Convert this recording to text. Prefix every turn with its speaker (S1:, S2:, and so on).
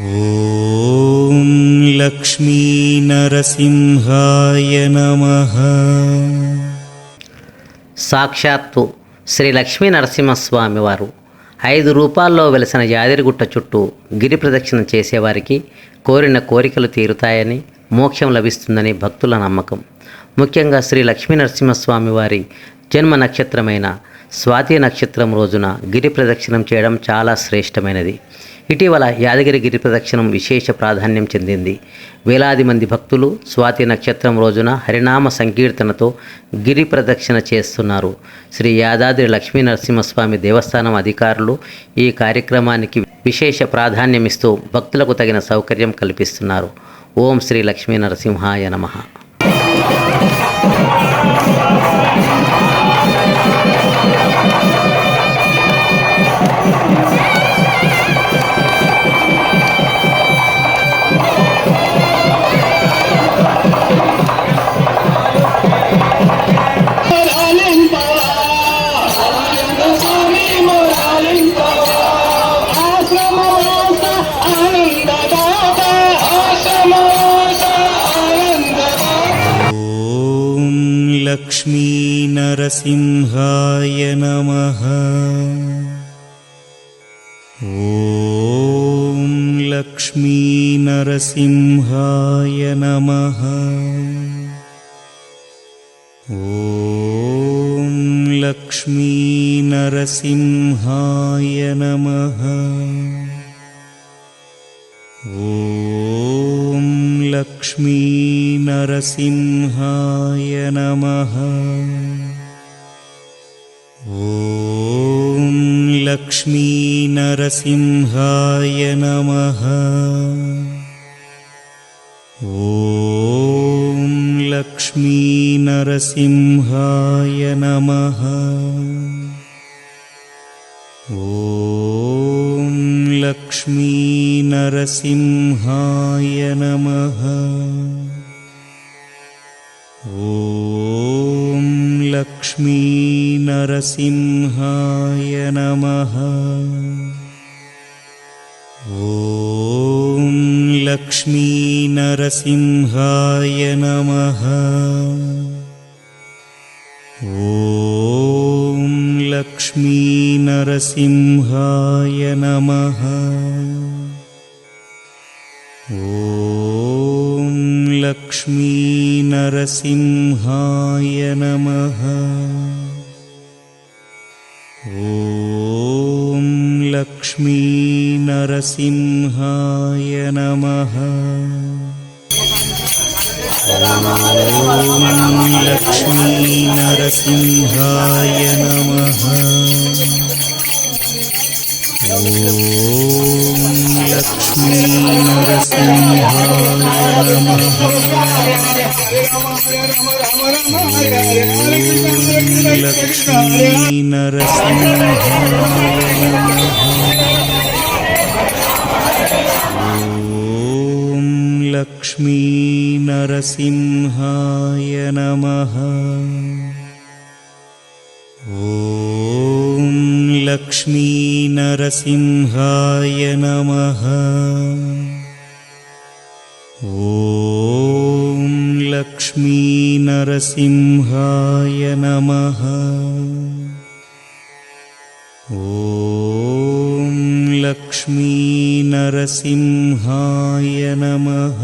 S1: ఓం లక్ష్మీ నరసింహాయ నమః.
S2: సాక్షాత్తు శ్రీ లక్ష్మీ నరసింహస్వామి వారు 5 రూపాల్లో వెలసిన యాదగిరిగుట్ట చుట్టూ గిరి ప్రదక్షిణ చేసేవారికి కోరిన కోరికలు తీరుతాయని, మోక్షం లభిస్తుందని భక్తుల నమ్మకం. ముఖ్యంగా శ్రీ లక్ష్మీ నరసింహస్వామి వారి జన్మ నక్షత్రమైన స్వాతి నక్షత్రం రోజున గిరి ప్రదక్షిణం చేయడం చాలా శ్రేష్టమైనది. ఇటీవల యాదగిరి గిరి ప్రదక్షిణం విశేష ప్రాధాన్యం చెందింది. వేలాది మంది భక్తులు స్వాతి నక్షత్రం రోజున హరినామ సంకీర్తనతో గిరి ప్రదక్షిణ చేస్తున్నారు. శ్రీ యాదాద్రి లక్ష్మీ నరసింహస్వామి దేవస్థానం అధికారులు ఈ కార్యక్రమానికి విశేష ప్రాధాన్యమిస్తూ భక్తులకు తగిన సౌకర్యం కల్పిస్తున్నారు. ఓం శ్రీ లక్ష్మీ నరసింహాయ నమః.
S1: లక్ష్మీ నరసింహాయ నమః. ఓం లక్ష్మీ నరసింహాయ నమః. ఓం లక్ష్మీ నరసింహాయ నమః. ఓం లక్ష్మీ నరసింహాయ నమః. ఓం లక్ష్మీ నరసింహాయ నమః. ఓం లక్ష్మీ నరసింహాయ నమః. ఓం లక్ష్మీ నరసింహాయ నమః. ఓం లక్ష్మీ నరసింహాయ నమః. ఓం లక్ష్మీ నరసింహాయ నమః. ఓం లక్ష్మీ నరసింహాయ నమః. ఓం లక్ష్మీ నరసింహాయ నమః. ఓం లక్ష్మీ నరసింహాయ నమః. ఓం లక్ష్మీ నరసింహాయ నమః. ఓం లక్ష్మీ నరసింహాయ నమః. లక్ష్మీ నరసింహాయ నమః. ఓం లక్ష్మీ నరసింహాయ నమః. ఓం లక్ష్మీ నరసింహాయ నమః. ఓం లక్ష్మీ నరసింహాయ నమః. ఓం లక్ష్మీ నరసింహాయ నమః.